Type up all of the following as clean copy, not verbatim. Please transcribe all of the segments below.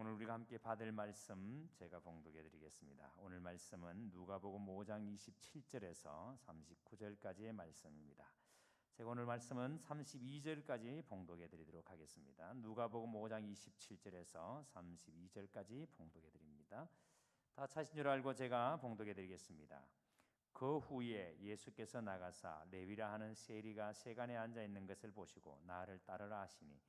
오늘 우리가 함께 받을 말씀 제가 봉독해 드리겠습니다. 오늘 말씀은 누가복음 5장 27절에서 39절까지의 말씀입니다. 제가 오늘 말씀은 32절까지 봉독해 드리도록 하겠습니다. 누가복음 5장 27절에서 32절까지 봉독해 드립니다. 다 차신 줄 알고 제가 봉독해 드리겠습니다. 그 후에 예수께서 나가사 레위라 하는 세리가 세간에 앉아 있는 것을 보시고 나를 따르라 하시니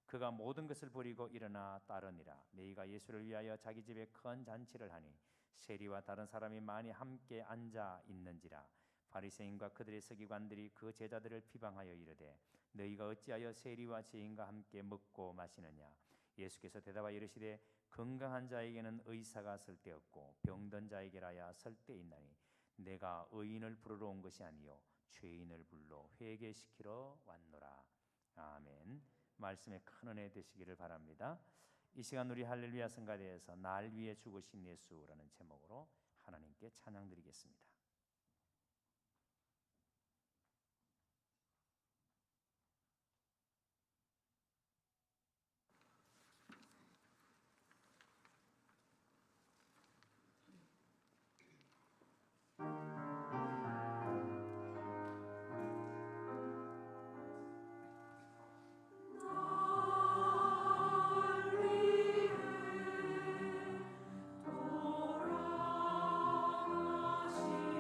그가 모든 것을 버리고 일어나 따르니라. 레위가 예수를 위하여 자기 집에 큰 잔치를 하니 세리와 다른 사람이 많이 함께 앉아 있는지라. 바리새인과 그들의 서기관들이 그 제자들을 비방하여 이르되 너희가 어찌하여 세리와 죄인과 함께 먹고 마시느냐. 예수께서 대답하여 이르시되 건강한 자에게는 의사가 쓸데없고 병든 자에게라야 쓸데있나니 내가 의인을 부르러 온 것이 아니요 죄인을 불러 회개시키러 왔노라. 아멘. 말씀에 큰 은혜 되시기를 바랍니다. 이 시간 우리 할렐루야 성가대에서 날 위해 죽으신 예수라는 제목으로 하나님께 찬양드리겠습니다. 돌아가시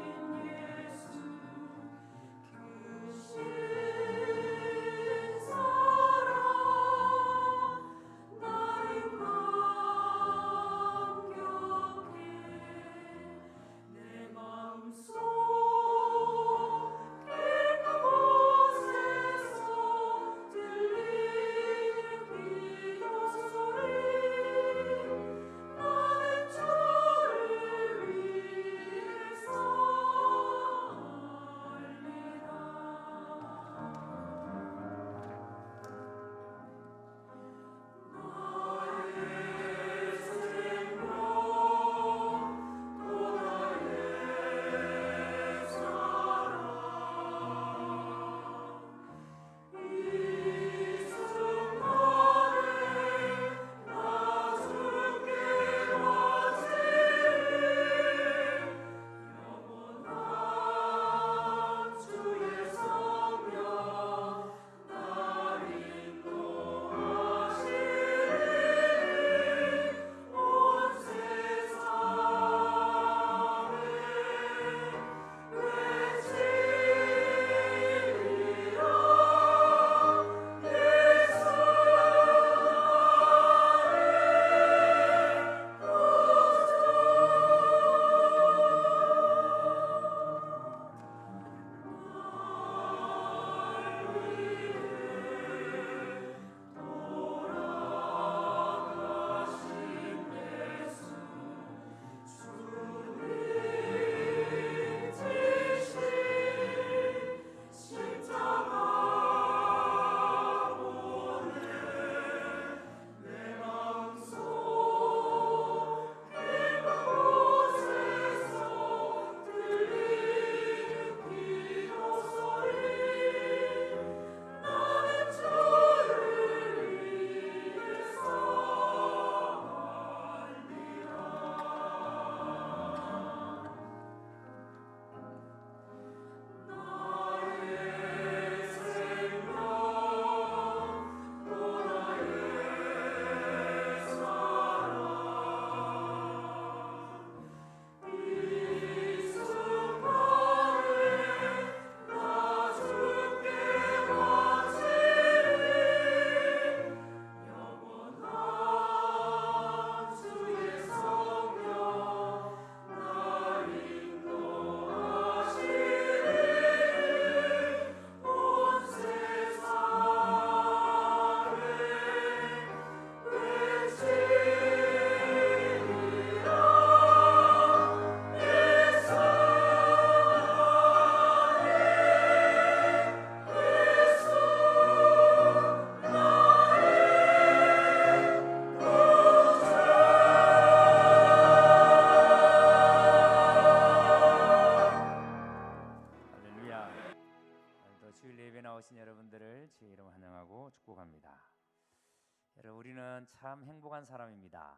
사람입니다.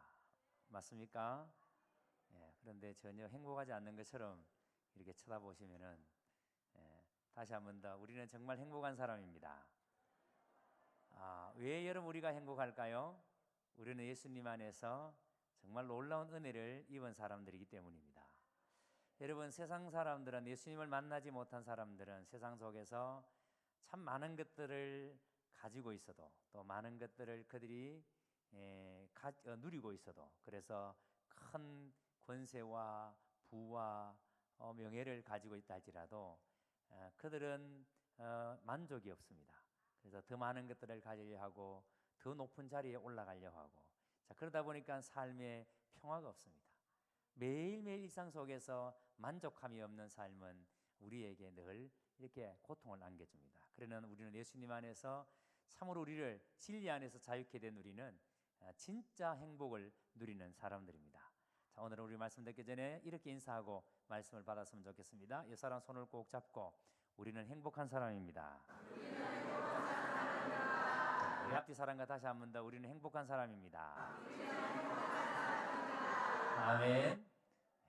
맞습니까? 예, 그런데 전혀 행복하지 않는 것처럼 이렇게 쳐다보시면은 다시 한 번 더 우리는 정말 행복한 사람입니다. 왜 여러분 우리가 행복할까요? 우리는 예수님 안에서 정말 놀라운 은혜를 입은 사람들이기 때문입니다. 여러분, 세상 사람들은, 예수님을 만나지 못한 사람들은 세상 속에서 참 많은 것들을 가지고 있어도, 또 많은 것들을 그들이 누리고 있어도, 그래서 큰 권세와 부와 명예를 가지고 있다 할지라도 그들은 만족이 없습니다. 그래서 더 많은 것들을 가지려 하고 더 높은 자리에 올라가려 하고, 자, 그러다 보니까 삶에 평화가 없습니다. 매일매일 일상 속에서 만족함이 없는 삶은 우리에게 늘 이렇게 고통을 안겨줍니다. 그러나 우리는 예수님 안에서 참으로 우리를 진리 안에서 자유케 된 우리는 진짜 행복을 누리는 사람들입니다. 자, 오늘은 우리 말씀 듣기 전에 이렇게 인사하고 말씀을 받았으면 좋겠습니다. 이 사람 손을 꼭 잡고 우리는 행복한 사람입니다. 우리 앞뒤 사람과 다시 한 번 더 우리는 행복한 사람입니다. 아멘.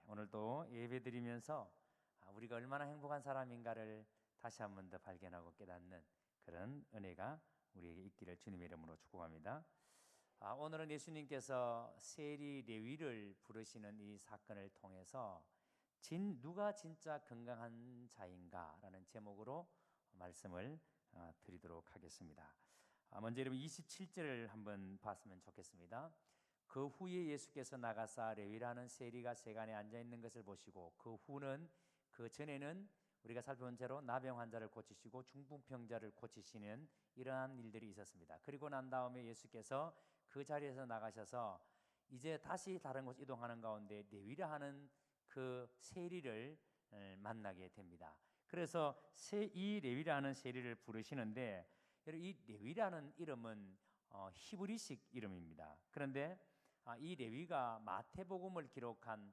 오늘도 예배 드리면서 우리가 얼마나 행복한 사람인가를 다시 한 번 더 발견하고 깨닫는 그런 은혜가 우리에게 있기를 주님의 이름으로 축복합니다. 오늘은 예수님께서 세리 레위를 부르시는 이 사건을 통해서 누가 진짜 건강한 자인가라는 제목으로 말씀을 드리도록 하겠습니다. 먼저 여러분 27절을 한번 봤으면 좋겠습니다. 그 후에 예수께서 나가사 레위라는 세리가 세간에 앉아 있는 것을 보시고, 그 후는 그 전에는 우리가 살펴본 대로 나병 환자를 고치시고 중풍병자를 고치시는 이러한 일들이 있었습니다. 그리고 난 다음에 예수께서 그 자리에서 나가셔서 이제 다시 다른 곳 이동하는 가운데 레위라 하는 그 세리를 만나게 됩니다. 그래서 이 레위라는 세리를 부르시는데, 이 레위라는 이름은 히브리식 이름입니다. 그런데 이 레위가 마태복음을 기록한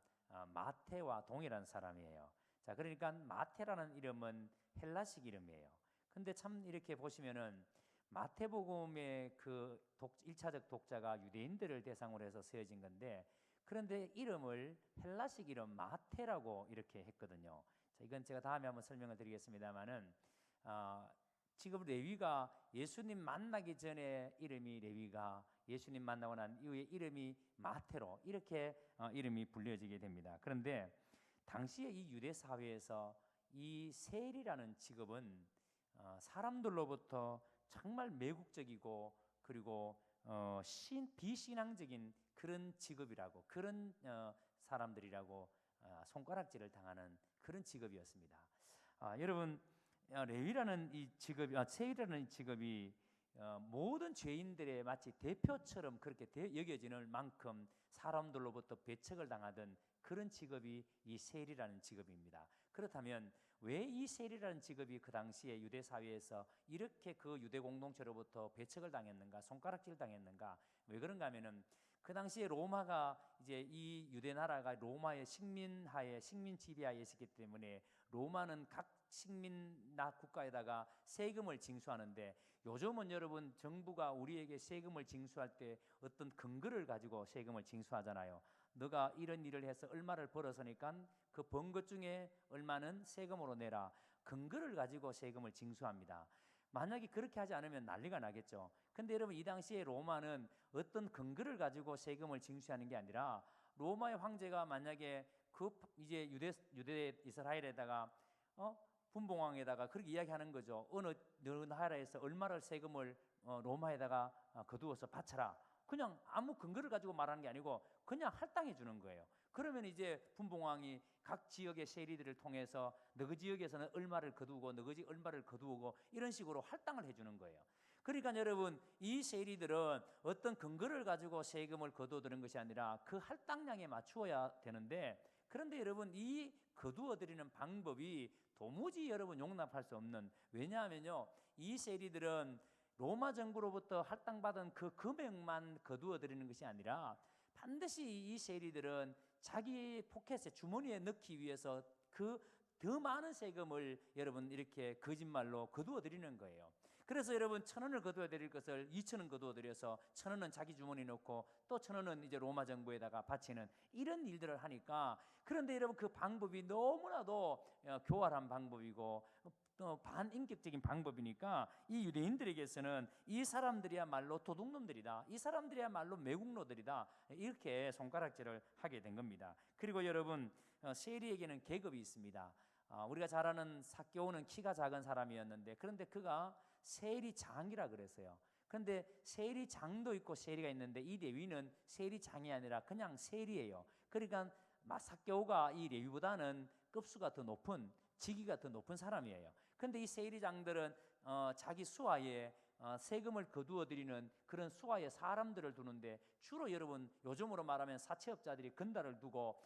마태와 동일한 사람이에요. 자, 그러니까 마태라는 이름은 헬라식 이름이에요. 근데 참 이렇게 보시면은 마태복음의 그 1차적 독자가 유대인들을 대상으로 해서 쓰여진 건데, 그런데 이름을 헬라식 이름 마태라고 이렇게 했거든요. 자, 이건 제가 다음에 한번 설명을 드리겠습니다만은 지금 레위가 예수님 만나기 전에 이름이 레위가, 예수님 만나고 난 이후에 이름이 마태로 이렇게 이름이 불려지게 됩니다. 그런데 당시에 이 유대 사회에서 이 세리라는 직업은 사람들로부터 정말 매국적이고, 그리고 비신앙적인 그런 직업이라고, 그런 사람들이라고 손가락질을 당하는 그런 직업이었습니다. 여러분, 레위라는 이 직업이, 세리라는 이 직업이 모든 죄인들의 마치 대표처럼 그렇게 여겨지는 만큼 사람들로부터 배척을 당하던 그런 직업이 이 세리라는 직업입니다. 그렇다면 왜 이 세리라는 직업이 그 당시에 유대 사회에서 이렇게 그 유대 공동체로부터 배척을 당했는가, 손가락질 당했는가? 왜 그런가 하면은 그 당시에 로마가 이제 이 유대 나라가 로마의 식민 지배하에 있었기 때문에 로마는 각 식민나 국가에다가 세금을 징수하는데, 요즘은 여러분 정부가 우리에게 세금을 징수할 때 어떤 근거를 가지고 세금을 징수하잖아요. 너가 이런 일을 해서 얼마를 벌었으니까 그 번 것 중에 얼마는 세금으로 내라. 근거를 가지고 세금을 징수합니다. 만약에 그렇게 하지 않으면 난리가 나겠죠. 근데 여러분, 이 당시에 로마는 어떤 근거를 가지고 세금을 징수하는 게 아니라, 로마의 황제가 만약에 그 이제 유대 이스라엘에다가 분봉왕에다가 그렇게 이야기하는 거죠. 어느 나라에서 얼마를 세금을 로마에다가 거두어서 바쳐라. 그냥 아무 근거를 가지고 말하는 게 아니고 그냥 할당해 주는 거예요. 그러면 이제 분봉왕이 각 지역의 세리들을 통해서 너그 지역에서는 얼마를 거두고 너그 지역 얼마를 거두고 이런 식으로 할당을 해주는 거예요. 그러니까 여러분, 이 세리들은 어떤 근거를 가지고 세금을 거두어드는 것이 아니라 그 할당량에 맞추어야 되는데, 그런데 여러분, 이 거두어드리는 방법이 도무지 여러분 용납할 수 없는, 왜냐하면요, 이 세리들은 로마 정부로부터 할당받은 그 금액만 거두어드리는 것이 아니라 반드시 이 세리들은 자기 포켓에, 주머니에 넣기 위해서 그 더 많은 세금을 여러분 이렇게 거짓말로 거두어드리는 거예요. 그래서 여러분 1,000원을 거두어 드릴 것을 2,000원 거두어 드려서 1,000원은 자기 주머니에 넣고 또 1,000원은 이제 로마 정부에다가 바치는 이런 일들을 하니까, 그런데 여러분 그 방법이 너무나도 교활한 방법이고 또 반인격적인 방법이니까 이 유대인들에게서는 이 사람들이야말로 도둑놈들이다, 이 사람들이야말로 매국노들이다, 이렇게 손가락질을 하게 된 겁니다. 그리고 여러분 세리에게는 계급이 있습니다. 우리가 잘 아는 삭개오는 키가 작은 사람이었는데, 그런데 그가 세리장이라 그랬어요. 그런데 세리장도 있고 세리가 있는데 이 레위는 세리장이 아니라 그냥 세리예요. 그러니까 삭개오가 이 레위보다는 급수가 더 높은, 직위가 더 높은 사람이에요. 그런데 이 세리장들은 자기 수하에 세금을 거두어 드리는 그런 수하에 사람들을 두는데, 주로 여러분 요즘으로 말하면 사채업자들이 근달을 두고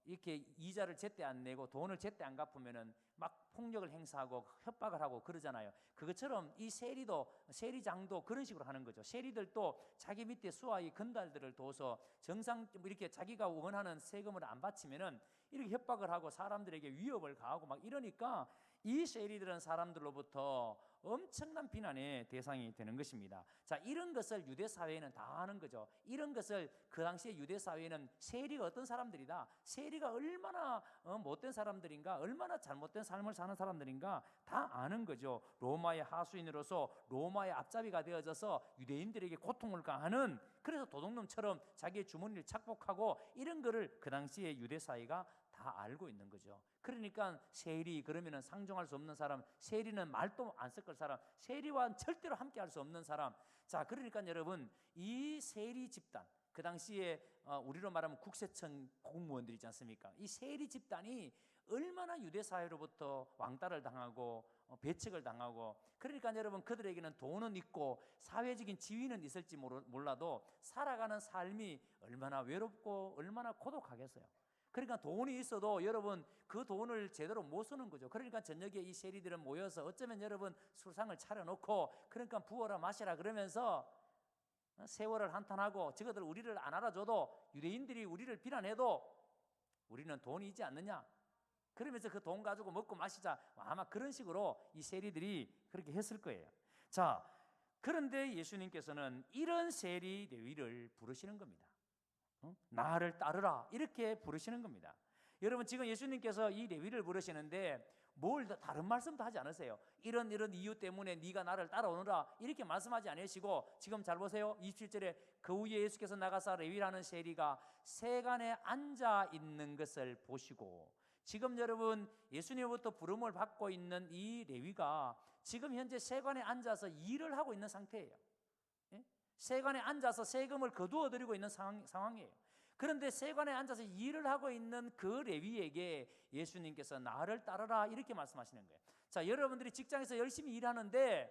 이렇게 이자를 제때 안 내고 돈을 제때 안 갚으면은 막 폭력을 행사하고 협박을 하고 그러잖아요. 그것처럼 이 세리장도 그런 식으로 하는 거죠. 세리들도 자기 밑에 수하의 근달들을 둬서 정상 이렇게 자기가 원하는 세금을 안 바치면은 이렇게 협박을 하고 사람들에게 위협을 가하고 막 이러니까 이 세리들은 사람들로부터 엄청난 비난의 대상이 되는 것입니다. 자, 이런 것을 유대 사회에는 다 하는 거죠. 이런 것을 그 당시에 유대 사회에는 세리가 어떤 사람들이다, 세리가 얼마나 못된 사람들인가, 얼마나 잘못된 삶을 사는 사람들인가 다 아는 거죠. 로마의 하수인으로서 로마의 앞잡이가 되어져서 유대인들에게 고통을 가하는, 그래서 도둑놈처럼 자기의 주머니를 착복하고 이런 거를 그 당시에 유대 사회가 다 알고 있는 거죠. 그러니까 세리 그러면은 상종할 수 없는 사람, 세리는 말도 안 섞을 사람, 세리와 절대로 함께 할 수 없는 사람. 자, 그러니까 여러분 이 세리 집단, 그 당시에 우리로 말하면 국세청 공무원들 있지 않습니까? 이 세리 집단이 얼마나 유대 사회로부터 왕따를 당하고 배척을 당하고, 그러니까 여러분 그들에게는 돈은 있고 사회적인 지위는 있을지 몰라도 살아가는 삶이 얼마나 외롭고 얼마나 고독하겠어요. 그러니까 돈이 있어도 여러분 그 돈을 제대로 못 쓰는 거죠. 그러니까 저녁에 이 세리들은 모여서 어쩌면 여러분 술상을 차려놓고, 그러니까 부어라 마시라 그러면서 세월을 한탄하고, 저것들 우리를 안 알아줘도 유대인들이 우리를 비난해도 우리는 돈이 있지 않느냐, 그러면서 그 돈 가지고 먹고 마시자, 아마 그런 식으로 이 세리들이 그렇게 했을 거예요. 자, 그런데 예수님께서는 이런 세리 레위를 부르시는 겁니다. 나를 따르라 이렇게 부르시는 겁니다. 여러분 지금 예수님께서 이 레위를 부르시는데 뭘 다른 말씀도 하지 않으세요. 이런 이유 때문에 네가 나를 따라오너라 이렇게 말씀하지 않으시고, 지금 잘 보세요. 27절에 그 후에 예수께서 나가사 레위라는 세리가 세간에 앉아 있는 것을 보시고, 지금 여러분 예수님으로부터 부름을 받고 있는 이 레위가 지금 현재 세관에 앉아서 일을 하고 있는 상태예요. 세관에 앉아서 세금을 거두어 드리고 있는 상황이에요. 그런데 세관에 앉아서 일을 하고 있는 그 레위에게 예수님께서 나를 따르라 이렇게 말씀하시는 거예요. 자, 여러분들이 직장에서 열심히 일하는데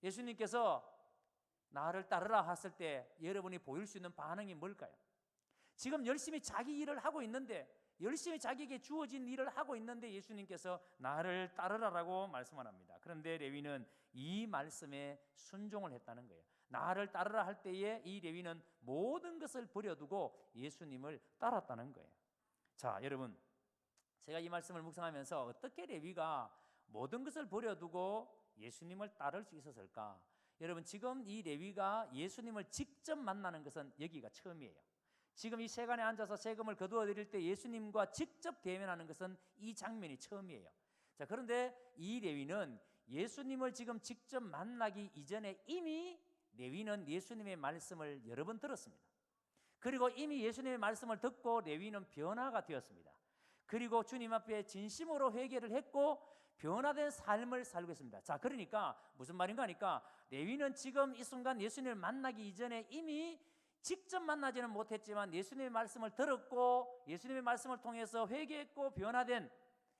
예수님께서 나를 따르라 했을 때 여러분이 보일 수 있는 반응이 뭘까요? 지금 열심히 자기 일을 하고 있는데, 열심히 자기에게 주어진 일을 하고 있는데 예수님께서 나를 따르라라고 말씀을 합니다. 그런데 레위는 이 말씀에 순종을 했다는 거예요. 나를 따르라 할 때에 이 레위는 모든 것을 버려두고 예수님을 따랐다는 거예요. 자, 여러분 제가 이 말씀을 묵상하면서 어떻게 레위가 모든 것을 버려두고 예수님을 따를 수 있었을까? 여러분 지금 이 레위가 예수님을 직접 만나는 것은 여기가 처음이에요. 지금 이 세간에 앉아서 세금을 거두어 드릴 때 예수님과 직접 대면하는 것은 이 장면이 처음이에요. 자, 그런데 이 레위는 예수님을 지금 직접 만나기 이전에 이미 레위는 예수님의 말씀을 여러 번 들었습니다. 그리고 이미 예수님의 말씀을 듣고 레위는 변화가 되었습니다. 그리고 주님 앞에 진심으로 회개를 했고 변화된 삶을 살고 있습니다. 자, 그러니까 무슨 말인가 하니까 레위는 지금 이 순간 예수님을 만나기 이전에 이미 직접 만나지는 못했지만 예수님의 말씀을 들었고 예수님의 말씀을 통해서 회개했고 변화된,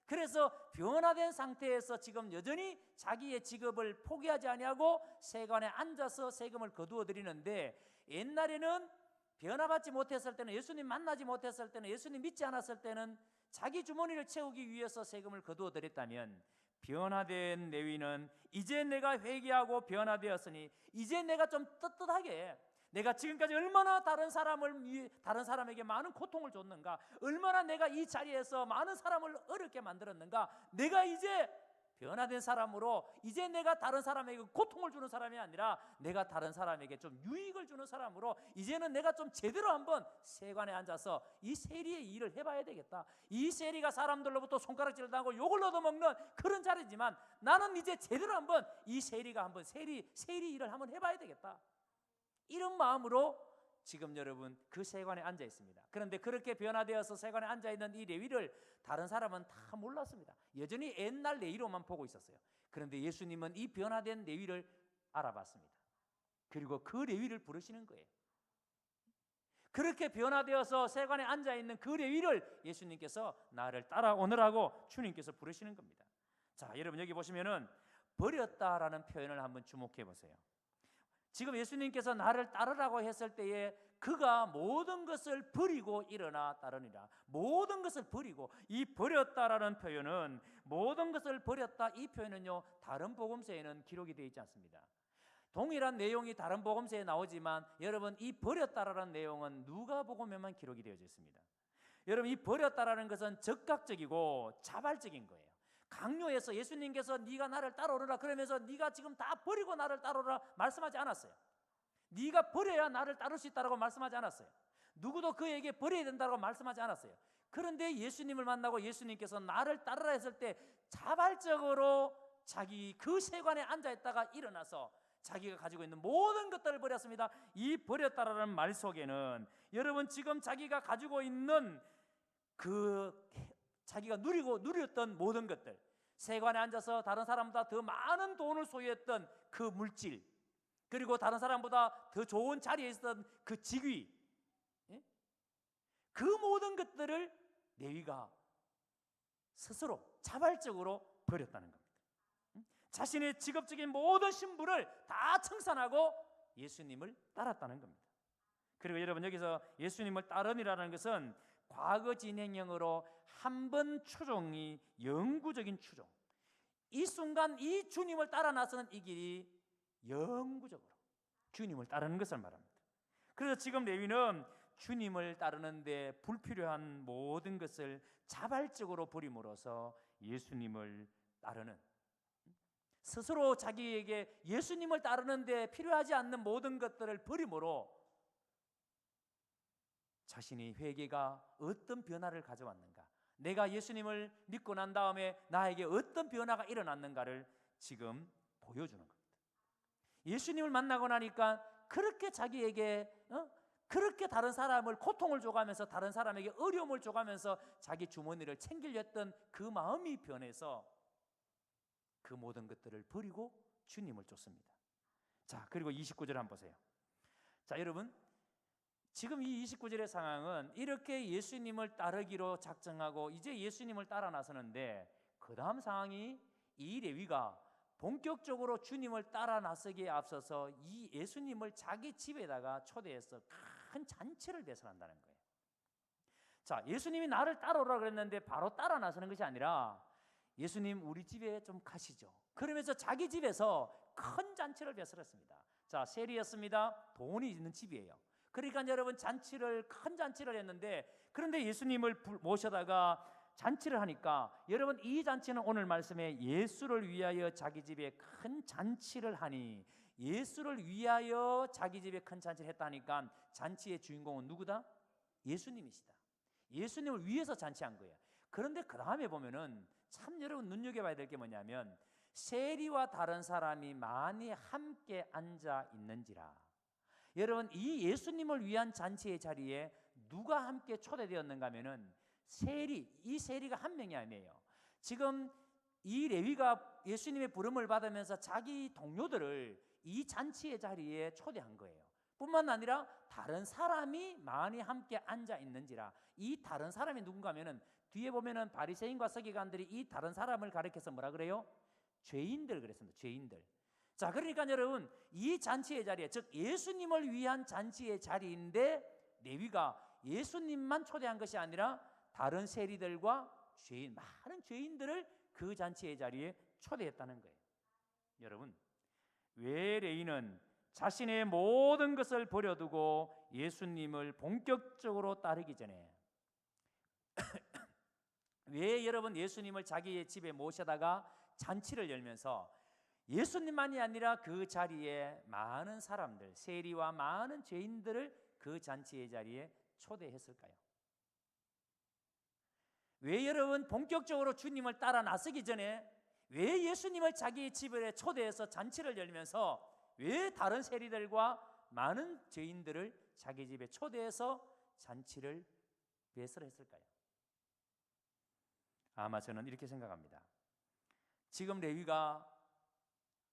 그래서 변화된 상태에서 지금 여전히 자기의 직업을 포기하지 아니하고 세관에 앉아서 세금을 거두어 드리는데, 옛날에는 변화받지 못했을 때는, 예수님 만나지 못했을 때는, 예수님 믿지 않았을 때는 자기 주머니를 채우기 위해서 세금을 거두어 드렸다면, 변화된 레위는 이제 내가 회개하고 변화되었으니 이제 내가 좀 떳떳하게, 내가 지금까지 얼마나 다른 사람에게 많은 고통을 줬는가, 얼마나 내가 이 자리에서 많은 사람을 어렵게 만들었는가, 내가 이제 변화된 사람으로 이제 내가 다른 사람에게 고통을 주는 사람이 아니라 내가 다른 사람에게 좀 유익을 주는 사람으로 이제는 내가 좀 제대로 한번 세관에 앉아서 이 세리의 일을 해봐야 되겠다. 이 세리가 사람들로부터 손가락질을 당하고 욕을 얻어먹는 그런 자리지만 나는 이제 제대로 한번 이 세리가 한번 세리 일을 한번 해봐야 되겠다. 이런 마음으로 지금 여러분 그 세관에 앉아 있습니다. 그런데 그렇게 변화되어서 세관에 앉아 있는 이 레위를 다른 사람은 다 몰랐습니다. 여전히 옛날 레위로만 보고 있었어요. 그런데 예수님은 이 변화된 레위를 알아봤습니다. 그리고 그 레위를 부르시는 거예요. 그렇게 변화되어서 세관에 앉아 있는 그 레위를 예수님께서 나를 따라오느라고 주님께서 부르시는 겁니다. 자, 여러분 여기 보시면은 버렸다라는 표현을 한번 주목해 보세요. 지금 예수님께서 나를 따르라고 했을 때에 그가 모든 것을 버리고 일어나 따르니라. 모든 것을 버리고, 이 버렸다라는 표현은, 모든 것을 버렸다 이 표현은요 다른 복음서에는 기록이 되어 있지 않습니다. 동일한 내용이 다른 복음서에 나오지만 여러분 이 버렸다라는 내용은 누가복음에만 기록이 되어져 있습니다. 여러분 이 버렸다라는 것은 즉각적이고 자발적인 거예요. 강요해서 예수님께서 네가 나를 따라오라 그러면서 네가 지금 다 버리고 나를 따라오라 말씀하지 않았어요. 네가 버려야 나를 따를 수 있다고 말씀하지 않았어요. 누구도 그에게 버려야 된다고 말씀하지 않았어요. 그런데 예수님을 만나고 예수님께서 나를 따르라 했을 때 자발적으로 자기 그 세관에 앉아있다가 일어나서 자기가 가지고 있는 모든 것들을 버렸습니다. 이 버렸다라는 말 속에는 여러분 지금 자기가 가지고 있는 그 자기가 누렸던 모든 것들, 세관에 앉아서 다른 사람보다 더 많은 돈을 소유했던 그 물질, 그리고 다른 사람보다 더 좋은 자리에 있었던 그 직위, 그 모든 것들을 레위가 스스로 자발적으로 버렸다는 겁니다. 자신의 직업적인 모든 신분을 다 청산하고 예수님을 따랐다는 겁니다. 그리고 여러분 여기서 예수님을 따르니라는 것은 과거 진행형으로 한 번 추종이 영구적인 추종. 이 순간 이 주님을 따라 나서는 이 길이 영구적으로 주님을 따르는 것을 말합니다. 그래서 지금 레위는 주님을 따르는데 불필요한 모든 것을 자발적으로 버림으로써 예수님을 따르는, 스스로 자기에게 예수님을 따르는데 필요하지 않는 모든 것들을 버림으로 자신의 회개가 어떤 변화를 가져왔는가, 내가 예수님을 믿고 난 다음에 나에게 어떤 변화가 일어났는가를 지금 보여주는 겁니다. 예수님을 만나고 나니까 그렇게 자기에게 그렇게 다른 사람을 고통을 줘가면서 다른 사람에게 어려움을 줘가면서 자기 주머니를 챙기려 했던 그 마음이 변해서 그 모든 것들을 버리고 주님을 쫓습니다. 자, 그리고 29절 한번 보세요. 자, 여러분 지금 이 29절의 상황은 이렇게 예수님을 따르기로 작정하고 이제 예수님을 따라 나서는데 그 다음 상황이 이 레위가 본격적으로 주님을 따라 나서기에 앞서서 이 예수님을 자기 집에다가 초대해서 큰 잔치를 배설한다는 거예요. 자, 예수님이 나를 따라오라 그랬는데 바로 따라 나서는 것이 아니라 예수님 우리 집에 좀 가시죠. 그러면서 자기 집에서 큰 잔치를 배설했습니다. 자, 세리였습니다. 돈이 있는 집이에요. 그러니까 여러분 큰 잔치를 했는데, 그런데 예수님을 모셔다가 잔치를 하니까 여러분 이 잔치는 오늘 말씀에 예수를 위하여 자기 집에 큰 잔치를 하니, 예수를 위하여 자기 집에 큰 잔치를 했다니까 잔치의 주인공은 누구다? 예수님이시다. 예수님을 위해서 잔치한 거예요. 그런데 그 다음에 보면은 참 여러분 눈여겨봐야 될 게 뭐냐면 세리와 다른 사람이 많이 함께 앉아 있는지라. 여러분 이 예수님을 위한 잔치의 자리에 누가 함께 초대되었는가 하면은 이 세리가 한 명이 아니에요. 지금 이 레위가 예수님의 부름을 받으면서 자기 동료들을 이 잔치의 자리에 초대한 거예요. 뿐만 아니라 다른 사람이 많이 함께 앉아 있는지라. 이 다른 사람이 누군가 하면은 뒤에 보면은 바리새인과 서기관들이 이 다른 사람을 가리켜서 뭐라 그래요? 죄인들 그랬습니다. 죄인들. 자, 그러니까 여러분 이 잔치의 자리에, 즉 예수님을 위한 잔치의 자리인데 레위가 예수님만 초대한 것이 아니라 다른 세리들과 많은 죄인들을 그 잔치의 자리에 초대했다는 거예요. 여러분 왜 레위는 자신의 모든 것을 버려두고 예수님을 본격적으로 따르기 전에 왜 여러분 예수님을 자기의 집에 모셔다가 잔치를 열면서 예수님만이 아니라 그 자리에 많은 사람들, 세리와 많은 죄인들을 그 잔치의 자리에 초대했을까요? 왜 여러분 본격적으로 주님을 따라 나서기 전에 왜 예수님을 자기 집에 초대해서 잔치를 열면서 왜 다른 세리들과 많은 죄인들을 자기 집에 초대해서 잔치를 배설했을까요? 아마 저는 이렇게 생각합니다. 지금 레위가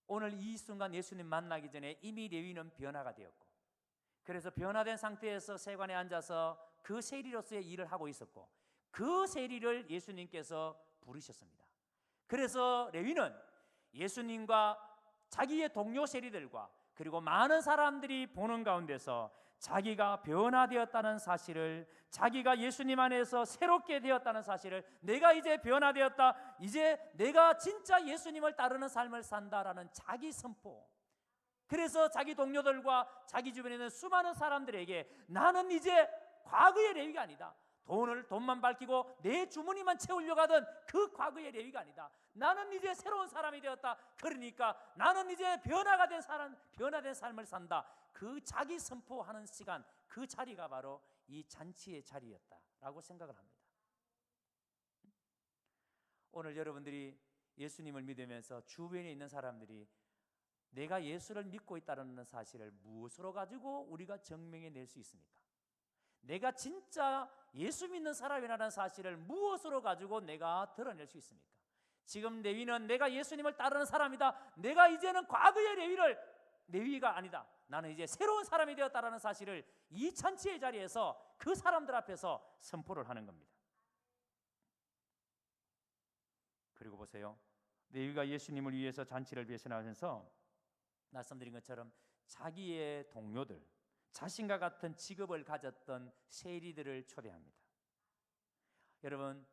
오늘 이 순간 예수님 만나기 전에 이미 레위는 변화가 되었고, 그래서 변화된 상태에서 세관에 앉아서 그 세리로서의 일을 하고 있었고, 그 세리를 예수님께서 부르셨습니다. 그래서 레위는 예수님과 자기의 동료 세리들과 그리고 많은 사람들이 보는 가운데서 자기가 변화되었다는 사실을, 자기가 예수님 안에서 새롭게 되었다는 사실을, 내가 이제 변화되었다, 이제 내가 진짜 예수님을 따르는 삶을 산다라는 자기 선포. 그래서 자기 동료들과 자기 주변에 있는 수많은 사람들에게 나는 이제 과거의 레위가 아니다, 돈만 밝히고 내 주머니만 채우려고 하던 그 과거의 레위가 아니다, 나는 이제 새로운 사람이 되었다, 그러니까 나는 이제 변화된 삶을 산다, 그 자기 선포하는 시간, 그 자리가 바로 이 잔치의 자리였다라고 생각을 합니다. 오늘 여러분들이 예수님을 믿으면서 주변에 있는 사람들이 내가 예수를 믿고 있다는 사실을 무엇으로 가지고 우리가 증명해 낼 수 있습니까? 내가 진짜 예수 믿는 사람이라는 사실을 무엇으로 가지고 내가 드러낼 수 있습니까? 지금 레위는 내가 예수님을 따르는 사람이다, 내가 이제는 과거의 레위가 아니다, 나는 이제 새로운 사람이 되었다라는 사실을 이 잔치의 자리에서 그 사람들 앞에서 선포를 하는 겁니다. 그리고 보세요, 레위가 예수님을 위해서 잔치를 배신하면서 말씀드린 것처럼 자기의 동료들, 자신과 같은 직업을 가졌던 세리들을 초대합니다. 여러분,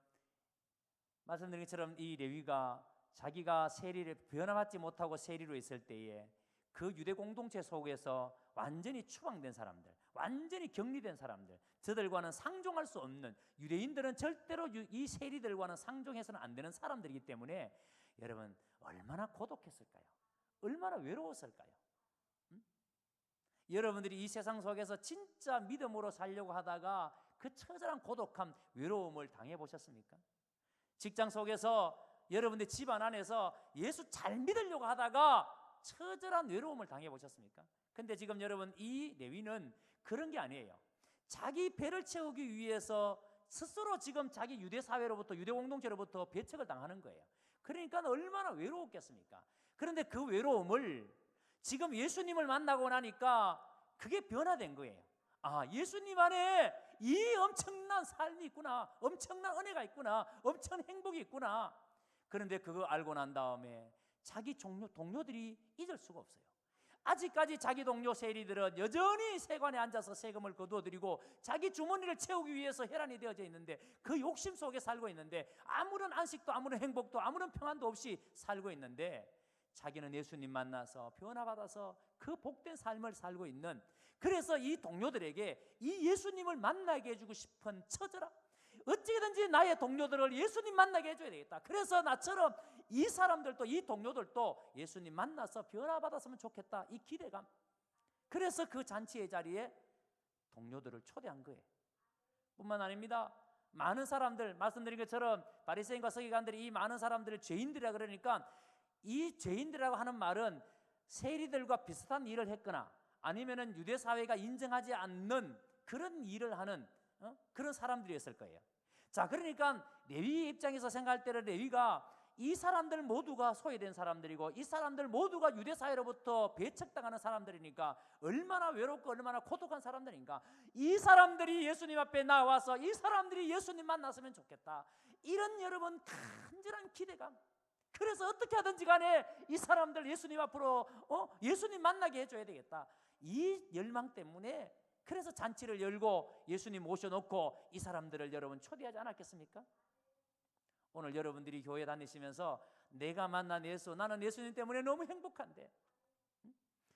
말씀드린 것처럼 이 레위가 자기가 세리를 변화받지 못하고 세리로 있을 때에 그 유대 공동체 속에서 완전히 추방된 사람들, 완전히 격리된 사람들, 저들과는 상종할 수 없는, 유대인들은 절대로 이 세리들과는 상종해서는 안 되는 사람들이기 때문에 여러분 얼마나 고독했을까요? 얼마나 외로웠을까요? 여러분들이 이 세상 속에서 진짜 믿음으로 살려고 하다가 그 처절한 고독함, 외로움을 당해보셨습니까? 직장 속에서, 여러분들 집안 안에서 예수 잘 믿으려고 하다가 처절한 외로움을 당해보셨습니까? 근데 지금 여러분 이 레위는 그런 게 아니에요. 자기 배를 채우기 위해서 스스로 지금 자기 유대 사회로부터, 유대 공동체로부터 배척을 당하는 거예요. 그러니까 얼마나 외로웠겠습니까? 그런데 그 외로움을 지금 예수님을 만나고 나니까 그게 변화된 거예요. 아, 예수님 안에 이 엄청난 삶이 있구나, 엄청난 은혜가 있구나, 엄청난 행복이 있구나. 그런데 그거 알고 난 다음에 자기 동료들이 잊을 수가 없어요. 아직까지 자기 동료 세리들은 여전히 세관에 앉아서 세금을 거두어들이고 자기 주머니를 채우기 위해서 혈안이 되어져 있는데, 그 욕심 속에 살고 있는데, 아무런 안식도 아무런 행복도 아무런 평안도 없이 살고 있는데, 자기는 예수님 만나서 변화받아서 그 복된 삶을 살고 있는, 그래서 이 동료들에게 이 예수님을 만나게 해주고 싶은 처절함, 어찌든지 나의 동료들을 예수님 만나게 해줘야 되겠다. 그래서 나처럼 이 사람들도, 이 동료들도 예수님 만나서 변화받았으면 좋겠다, 이 기대감. 그래서 그 잔치의 자리에 동료들을 초대한 거예요. 뿐만 아닙니다. 많은 사람들, 말씀드린 것처럼 바리새인과 서기관들이 이 많은 사람들을 죄인들이라 그러니까, 이 죄인들이라고 하는 말은 세리들과 비슷한 일을 했거나 아니면은 유대 사회가 인정하지 않는 그런 일을 하는 그런 사람들이었을 거예요. 자, 그러니까 레위 입장에서 생각할 때는 레위가 이 사람들 모두가 소외된 사람들이고 이 사람들 모두가 유대 사회로부터 배척당하는 사람들이니까 얼마나 외롭고 얼마나 고독한 사람들인가. 이 사람들이 예수님 앞에 나와서 이 사람들이 예수님 만났으면 좋겠다, 이런 여러분 간절한 기대감. 그래서 어떻게 하든지 간에 이 사람들 예수님 앞으로 예수님 만나게 해줘야 되겠다, 이 열망 때문에 그래서 잔치를 열고 예수님 모셔놓고 이 사람들을 여러분 초대하지 않았겠습니까? 오늘 여러분들이 교회 다니시면서 내가 만난 예수, 나는 예수님 때문에 너무 행복한데,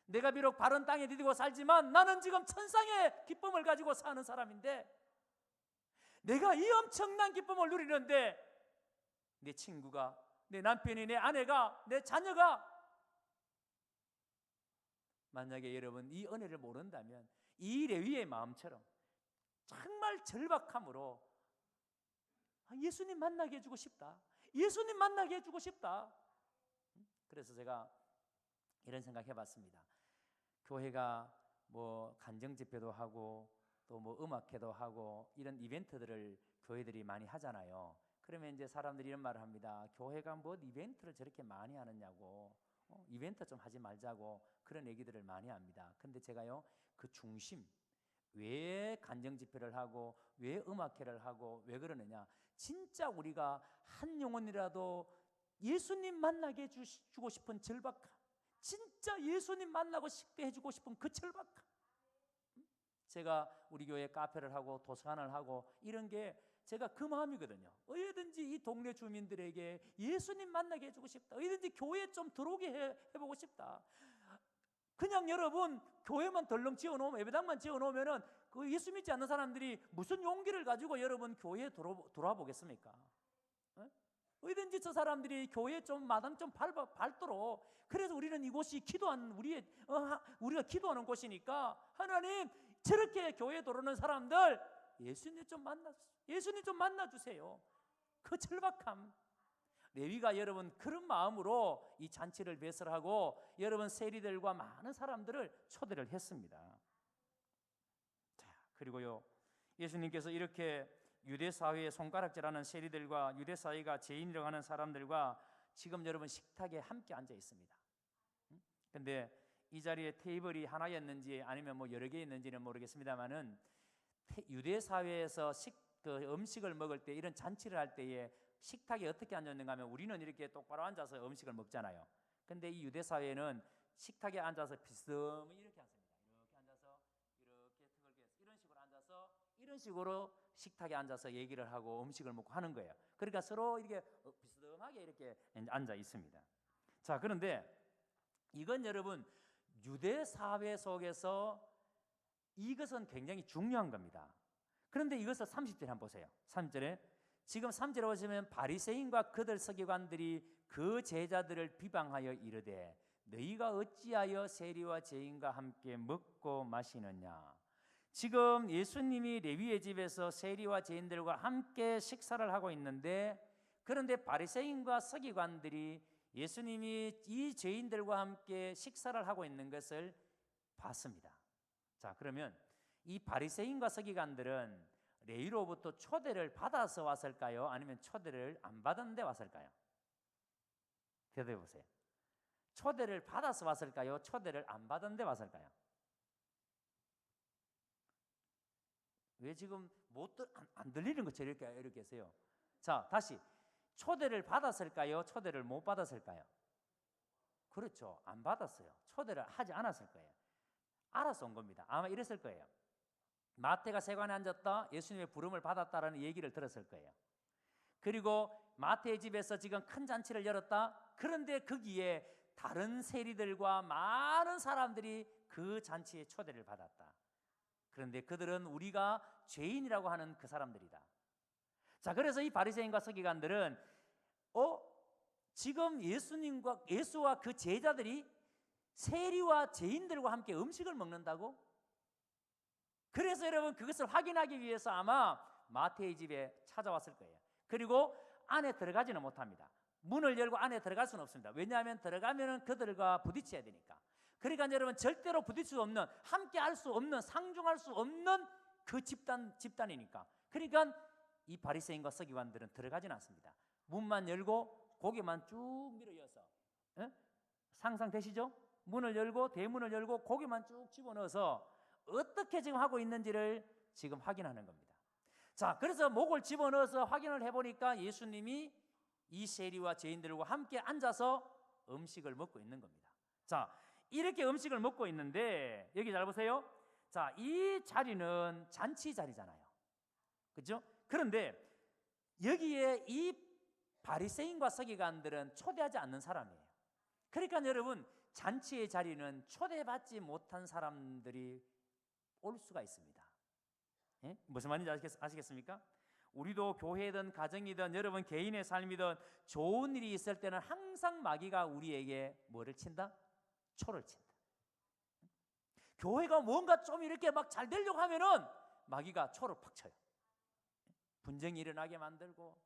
내가 비록 바른 땅에 디디고 살지만 나는 지금 천상의 기쁨을 가지고 사는 사람인데, 내가 이 엄청난 기쁨을 누리는데 내 친구가, 내 남편이, 내 아내가, 내 자녀가 만약에 여러분 이 은혜를 모른다면 이 레위의 마음처럼 정말 절박함으로 예수님 만나게 해주고 싶다. 예수님 만나게 해주고 싶다. 그래서 제가 이런 생각 해봤습니다. 교회가 뭐 간증 집회도 하고 또 뭐 음악회도 하고 이런 이벤트들을 교회들이 많이 하잖아요. 그러면 이제 사람들이 이런 말을 합니다. 교회가 뭐 이벤트를 저렇게 많이 하느냐고, 이벤트 좀 하지 말자고 그런 얘기들을 많이 합니다. 근데 제가요, 그 중심, 왜 간증 집회를 하고 왜 음악회를 하고 왜 그러느냐, 진짜 우리가 한 영혼이라도 예수님 만나게 해주고 싶은 절박함, 진짜 예수님 만나고 싶게 해주고 싶은 그 절박함. 제가 우리 교회 카페를 하고 도서관을 하고 이런 게 제가 그 마음이거든요. 어디든지 이 동네 주민들에게 예수님 만나게 해주고 싶다. 어디든지 교회에 좀 들어오게 해보고 싶다. 그냥 여러분 교회만 덜렁 지어놓으면, 예배당만 지어놓으면은 그 예수 믿지 않는 사람들이 무슨 용기를 가지고 여러분 교회에 돌아와 보겠습니까? 어디든지 저 사람들이 교회 좀 마당 좀 밟도록. 그래서 우리는 이곳이 기도하는 우리가 기도하는 곳이니까, 하나님 저렇게 교회에 들어오는 사람들 예수님 좀 만나주세요. 그 절박함. 레위가 여러분 그런 마음으로 이 잔치를 배설하고 여러분 세리들과 많은 사람들을 초대를 했습니다. 자, 그리고요, 예수님께서 이렇게 유대 사회의 손가락질하는 세리들과 유대 사회가 죄인이라고 하는 사람들과 지금 여러분 식탁에 함께 앉아 있습니다. 근데 이 자리에 테이블이 하나였는지 아니면 뭐 여러 개 있는지는 모르겠습니다만은 유대 사회에서 음식을 먹을 때, 이런 잔치를 할 때에 식탁에 어떻게 앉았는가 하면 우리는 이렇게 똑바로 앉아서 음식을 먹잖아요. 근데 이 유대 사회는 식탁에 앉아서 비스듬히 이렇게 앉습니다. 이렇게 앉아서 이렇게 턱을 깨서 이런 식으로 앉아서 이런 식으로 식탁에 앉아서 얘기를 하고 음식을 먹고 하는 거예요. 그러니까 서로 이렇게 비스듬하게 이렇게 앉아 있습니다. 자, 그런데 이건 여러분 유대 사회 속에서 이것은 굉장히 중요한 겁니다. 그런데 이것을 30절에 한번 보세요. 30절에 지금 3절에 보시면 바리새인과 그들 서기관들이 그 제자들을 비방하여 이르되 너희가 어찌하여 세리와 죄인과 함께 먹고 마시느냐. 지금 예수님이 레위의 집에서 세리와 죄인들과 함께 식사를 하고 있는데, 그런데 바리새인과 서기관들이 예수님이 이 죄인들과 함께 식사를 하고 있는 것을 봤습니다. 자, 그러면 이 바리새인과 서기관들은 레위로부터 초대를 받아서 왔을까요? 아니면 초대를 안 받았는데 왔을까요? 대답해 보세요. 초대를 받아서 왔을까요? 초대를 안 받았는데 왔을까요? 왜 지금 안 들리는 것처럼 이렇게 계세요? 자, 다시. 초대를 받았을까요? 초대를 못 받았을까요? 그렇죠. 안 받았어요. 초대를 하지 않았을 거예요. 알아서 온 겁니다. 아마 이랬을 거예요. 마태가 세관에 앉았다, 예수님의 부름을 받았다라는 얘기를 들었을 거예요. 그리고 마태의 집에서 지금 큰 잔치를 열었다. 그런데 거기에 다른 세리들과 많은 사람들이 그 잔치에 초대를 받았다. 그런데 그들은 우리가 죄인이라고 하는 그 사람들이다. 자, 그래서 이 바리새인과 서기관들은 지금 예수와 그 제자들이 세리와 죄인들과 함께 음식을 먹는다고? 그래서 여러분 그것을 확인하기 위해서 아마 마태의 집에 찾아왔을 거예요. 그리고 안에 들어가지는 못합니다. 문을 열고 안에 들어갈 수는 없습니다. 왜냐하면 들어가면은 그들과 부딪혀야 되니까. 그러니까 여러분 절대로 부딪힐 수 없는, 함께 할 수 없는, 상종할 수 없는 그 집단이니까. 그러니까 이 바리새인과 서기관들은 들어가지는 않습니다. 문만 열고 고개만 쭉 밀어여서, 상상되시죠? 문을 열고 대문을 열고 고개만 쭉 집어넣어서 어떻게 지금 하고 있는지를 지금 확인하는 겁니다. 자, 그래서 목을 집어넣어서 확인을 해보니까 예수님이 이 세리와 죄인들과 함께 앉아서 음식을 먹고 있는 겁니다. 자, 이렇게 음식을 먹고 있는데 여기 잘 보세요. 자, 이 자리는 잔치 자리잖아요. 그렇죠? 그런데 여기에 이 바리새인과 서기관들은 초대하지 않는 사람이에요. 그러니까 여러분 잔치의 자리는 초대받지 못한 사람들이 올 수가 있습니다. 예? 무슨 말인지 아시겠습니까? 우리도 교회든 가정이든 여러분 개인의 삶이든 좋은 일이 있을 때는 항상 마귀가 우리에게 뭐를 친다? 초를 친다. 교회가 뭔가 좀 이렇게 막 잘 되려고 하면은 마귀가 초를 팍 쳐요. 분쟁이 일어나게 만들고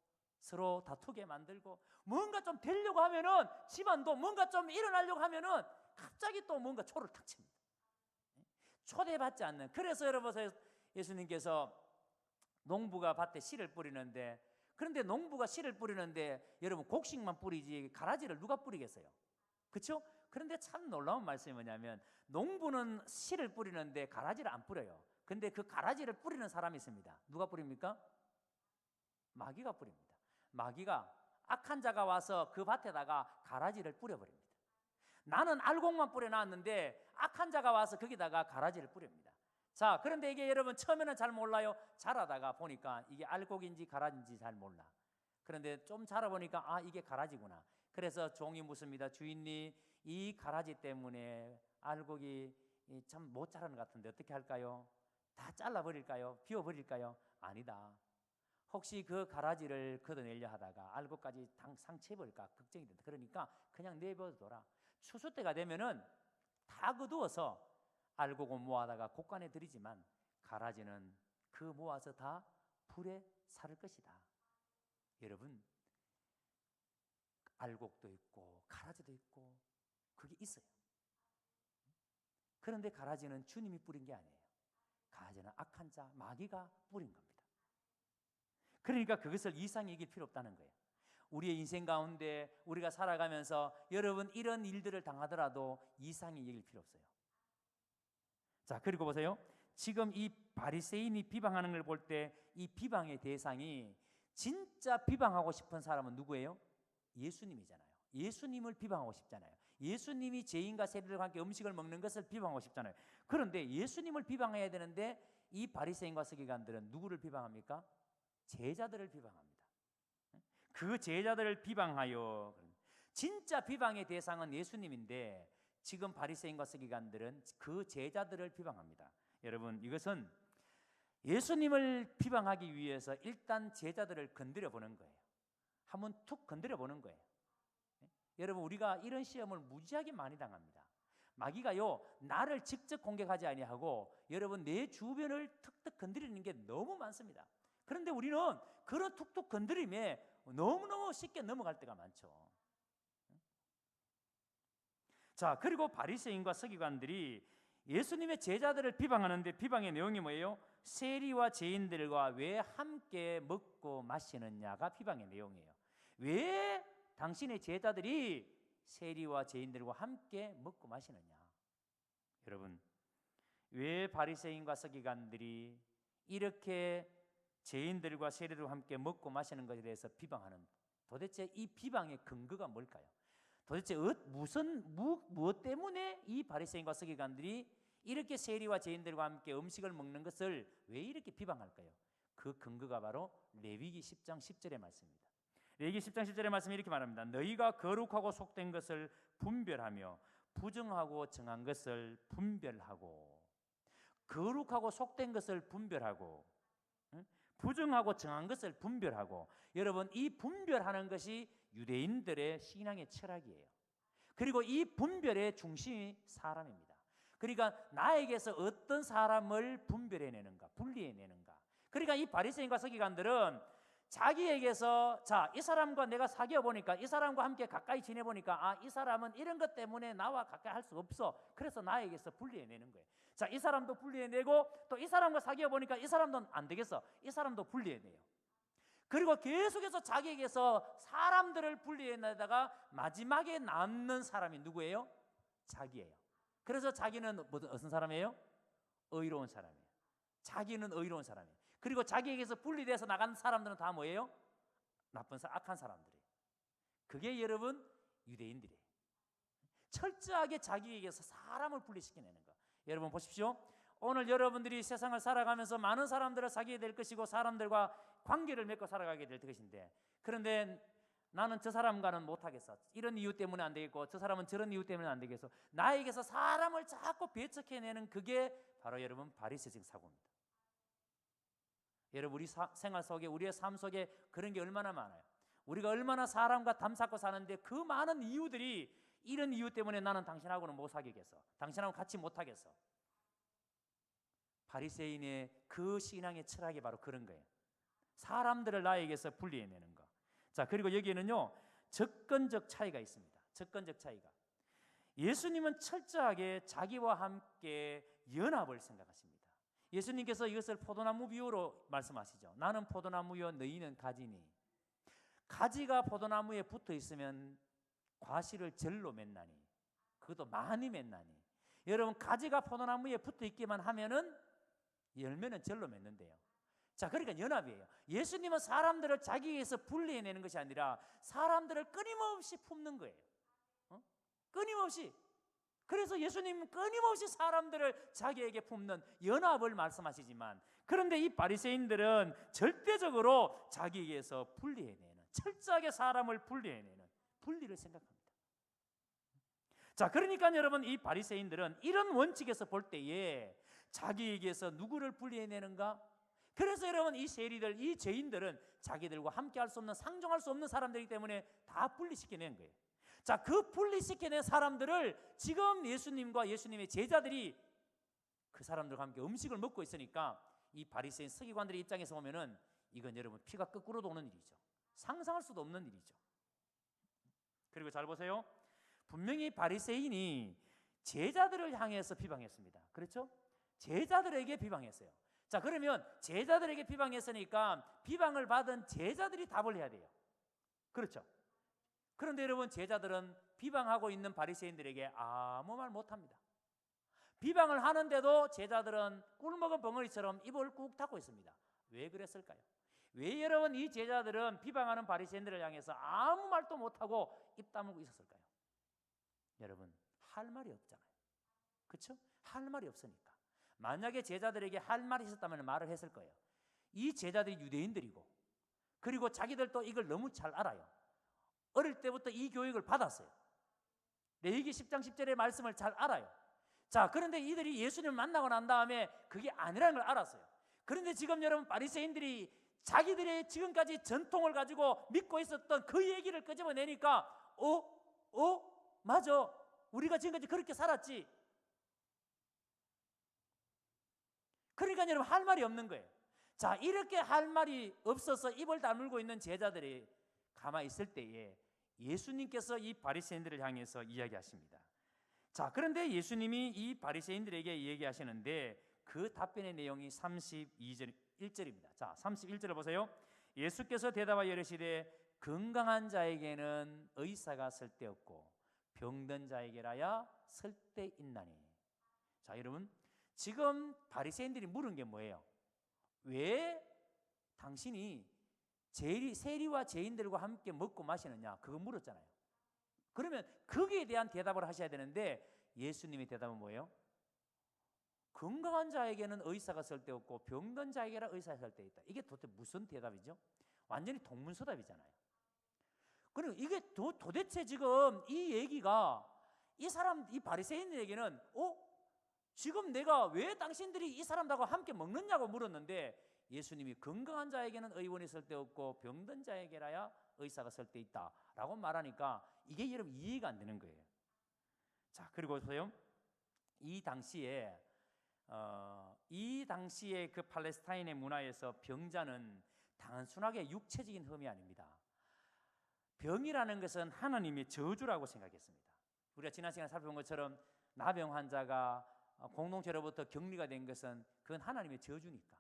서로 다투게 만들고, 뭔가 좀 되려고 하면은 집안도 뭔가 좀 일어나려고 하면은 갑자기 또 뭔가 초를 탁 칩니다. 초대받지 않는. 그래서 여러분, 예수님께서 농부가 밭에 씨를 뿌리는데, 그런데 농부가 씨를 뿌리는데 여러분 곡식만 뿌리지 가라지를 누가 뿌리겠어요? 그렇죠? 그런데 참 놀라운 말씀이 뭐냐면, 농부는 씨를 뿌리는데 가라지를 안 뿌려요. 근데 그 가라지를 뿌리는 사람이 있습니다. 누가 뿌립니까? 마귀가 뿌립니다. 마귀가, 악한 자가 와서 그 밭에다가 가라지를 뿌려버립니다. 나는 알곡만 뿌려놨는데 악한 자가 와서 거기다가 가라지를 뿌립니다. 자, 그런데 이게 여러분 처음에는 잘 몰라요. 자라다가 보니까 이게 알곡인지 가라지인지 잘 몰라. 그런데 좀 자라보니까 아, 이게 가라지구나. 그래서 종이 묻습니다. 주인님, 이 가라지 때문에 알곡이 참 못 자라는 것 같은데 어떻게 할까요? 다 잘라버릴까요? 비워버릴까요? 아니다. 혹시 그 가라지를 걷어내려 하다가 알곡까지 상처해버릴까 걱정이 된다. 그러니까 그냥 내버려둬라. 추수 때가 되면은 다 거두어서 알곡은 모아다가 곡간에 들이지만 가라지는 그 모아서 다 불에 사를 것이다. 여러분, 알곡도 있고 가라지도 있고 그게 있어요. 그런데 가라지는 주님이 뿌린 게 아니에요. 가라지는 악한 자, 마귀가 뿌린 겁니다. 그러니까 그것을 이상히 여길 필요 없다는 거예요. 우리의 인생 가운데 우리가 살아가면서 여러분 이런 일들을 당하더라도 이상히 여길 필요 없어요. 자, 그리고 보세요. 지금 이 바리새인이 비방하는 걸 볼 때 이 비방의 대상이, 진짜 비방하고 싶은 사람은 누구예요? 예수님이잖아요. 예수님을 비방하고 싶잖아요. 예수님이 죄인과 세리들과 함께 음식을 먹는 것을 비방하고 싶잖아요. 그런데 예수님을 비방해야 되는데 이 바리새인과 서기관들은 누구를 비방합니까? 제자들을 비방합니다. 그 제자들을 비방하여, 진짜 비방의 대상은 예수님인데 지금 바리새인과 서기관들은 그 제자들을 비방합니다. 여러분, 이것은 예수님을 비방하기 위해서 일단 제자들을 건드려 보는 거예요. 한번 툭 건드려 보는 거예요. 여러분, 우리가 이런 시험을 무지하게 많이 당합니다. 마귀가요, 나를 직접 공격하지 아니하고 여러분 내 주변을 툭툭 건드리는 게 너무 많습니다. 그런데 우리는 그런 툭툭 건드림에 너무너무 쉽게 넘어갈 때가 많죠. 자, 그리고 바리새인과 서기관들이 예수님의 제자들을 비방하는데 비방의 내용이 뭐예요? 세리와 죄인들과 왜 함께 먹고 마시느냐가 비방의 내용이에요. 왜 당신의 제자들이 세리와 죄인들과 함께 먹고 마시느냐? 여러분, 왜 바리새인과 서기관들이 이렇게 죄인들과 세리들과 함께 먹고 마시는 것에 대해서 비방하는, 도대체 이 비방의 근거가 뭘까요? 도대체 무엇 때문에 이 바리새인과 서기관들이 이렇게 세리와 죄인들과 함께 음식을 먹는 것을 왜 이렇게 비방할까요? 그 근거가 바로 레위기 10장 10절의 말씀입니다. 레위기 10장 10절의 말씀이 이렇게 말합니다. 너희가 거룩하고 속된 것을 분별하며 부정하고 정한 것을 분별하고, 거룩하고 속된 것을 분별하고, 부정하고 정한 것을 분별하고. 여러분, 이 분별하는 것이 유대인들의 신앙의 철학이에요. 그리고 이 분별의 중심이 사람입니다. 그러니까 나에게서 어떤 사람을 분별해내는가, 분리해내는가. 그러니까 이 바리새인과 서기관들은 자기에게서, 자, 이 사람과 내가 사귀어 보니까, 이 사람과 함께 가까이 지내 보니까, 아, 이 사람은 이런 것 때문에 나와 가까이 할 수 없어. 그래서 나에게서 분리해내는 거예요. 자, 이 사람도 분리해내고, 또 이 사람과 사귀어 보니까 이 사람도 안 되겠어. 이 사람도 분리해내요. 그리고 계속해서 자기에게서 사람들을 분리해내다가 마지막에 남는 사람이 누구예요? 자기예요. 그래서 자기는 무슨 사람이에요? 의로운 사람이에요. 자기는 의로운 사람이에요. 그리고 자기에게서 분리돼서 나간 사람들은 다 뭐예요? 나쁜 악한 사람들이에요. 그게 여러분 유대인들이에요. 철저하게 자기에게서 사람을 분리시켜내는 거. 여러분 보십시오. 오늘 여러분들이 세상을 살아가면서 많은 사람들을 사귀게 될 것이고 사람들과 관계를 맺고 살아가게 될 것인데, 그런데 나는 저 사람과는 못하겠어. 이런 이유 때문에 안 되겠고, 저 사람은 저런 이유 때문에 안 되겠어. 나에게서 사람을 자꾸 배척해내는 그게 바로 여러분 바리새적 사고입니다. 여러분 우리 생활 속에 우리의 삶 속에 그런 게 얼마나 많아요. 우리가 얼마나 사람과 담쌓고 사는데 그 많은 이유들이 이런 이유 때문에 나는 당신하고는 못 사귀겠어. 당신하고 같이 못 하겠어. 바리새인의 그 신앙의 철학이 바로 그런 거예요. 사람들을 나에게서 분리해내는 거. 자, 그리고 여기에는요 접근적 차이가 있습니다. 접근적 차이가. 예수님은 철저하게 자기와 함께 연합을 생각하십니다. 예수님께서 이것을 포도나무 비유로 말씀하시죠. 나는 포도나무요 너희는 가지니. 가지가 포도나무에 붙어 있으면 과실을 절로 맺나니, 그것도 많이 맺나니. 여러분 가지가 포도나무에 붙어 있기만 하면은 열매는 절로 맺는데요. 자, 그러니까 연합이에요. 예수님은 사람들을 자기에게서 분리해내는 것이 아니라 사람들을 끊임없이 품는 거예요. 끊임없이. 그래서 예수님은 끊임없이 사람들을 자기에게 품는 연합을 말씀하시지만, 그런데 이 바리새인들은 절대적으로 자기에게서 분리해내는, 철저하게 사람을 분리해내는 분리를 생각합니다. 자, 그러니까 여러분 이 바리새인들은 이런 원칙에서 볼 때에 자기에게서 누구를 분리해내는가? 그래서 여러분 이 세리들, 이 죄인들은 자기들과 함께할 수 없는, 상종할 수 없는 사람들이기 때문에 다 분리시켜낸 거예요. 자, 그 분리시켜낸 사람들을 지금 예수님과 예수님의 제자들이 그 사람들과 함께 음식을 먹고 있으니까 이 바리새인 서기관들의 입장에서 보면은 이건 여러분 피가 거꾸로 도는 일이죠. 상상할 수도 없는 일이죠. 그리고 잘 보세요. 분명히 바리새인이 제자들을 향해서 비방했습니다. 그렇죠? 제자들에게 비방했어요. 자, 그러면 제자들에게 비방했으니까 비방을 받은 제자들이 답을 해야 돼요. 그렇죠? 그런데 여러분 제자들은 비방하고 있는 바리새인들에게 아무 말 못합니다. 비방을 하는데도 제자들은 꿀먹은 벙어리처럼 입을 꾹 닫고 있습니다. 왜 그랬을까요? 왜 여러분 이 제자들은 비방하는 바리새인들을 향해서 아무 말도 못하고 입 다물고 있었을까요? 여러분 할 말이 없잖아요. 그렇죠? 할 말이 없으니까. 만약에 제자들에게 할 말이 있었다면 말을 했을 거예요. 이 제자들이 유대인들이고, 그리고 자기들도 이걸 너무 잘 알아요. 어릴 때부터 이 교육을 받았어요. 레위기 10장 10절의 말씀을 잘 알아요. 자, 그런데 이들이 예수님을 만나고 난 다음에 그게 아니라는 걸 알았어요. 그런데 지금 여러분 바리새인들이 자기들의 지금까지 전통을 가지고 믿고 있었던 그 얘기를 끄집어내니까 맞아, 우리가 지금까지 그렇게 살았지. 그러니까 여러분 할 말이 없는 거예요. 자, 이렇게 할 말이 없어서 입을 다물고 있는 제자들이 가만히 있을 때에 예수님께서 이 바리새인들을 향해서 이야기하십니다. 자, 그런데 예수님이 이 바리새인들에게 얘기하시는데 그 답변의 내용이 32절 1절입니다. 자, 31절을 보세요. 예수께서 대답하여 이르시되 건강한 자에게는 의사가 쓸데없고 병든 자에게라야 쓸데있나니. 자, 여러분 지금 바리새인들이 물은 게 뭐예요? 왜 당신이 세리와 죄인들과 함께 먹고 마시느냐? 그거 물었잖아요. 그러면 거기에 대한 대답을 하셔야 되는데 예수님의 대답은 뭐예요? 건강한 자에게는 의사가 쓸데없고 병든 자에게라 의사가 쓸데있다. 이게 도대체 무슨 대답이죠? 완전히 동문서답이잖아요. 그리고 이게 도대체 지금 이 얘기가 이 바리새인에게는 지금 내가 왜 당신들이 이 사람들과 함께 먹느냐고 물었는데 예수님이 건강한 자에게는 의원이 쓸데없고 병든 자에게라야 의사가 쓸데있다라고 말하니까 이게 여러분 이해가 안 되는 거예요. 자, 그리고 보세요. 이 당시에 그 팔레스타인의 문화에서 병자는 단순하게 육체적인 흠이 아닙니다. 병이라는 것은 하나님의 저주라고 생각했습니다. 우리가 지난 시간에 살펴본 것처럼 나병 환자가 공동체로부터 격리가 된 것은 그건 하나님의 저주니까.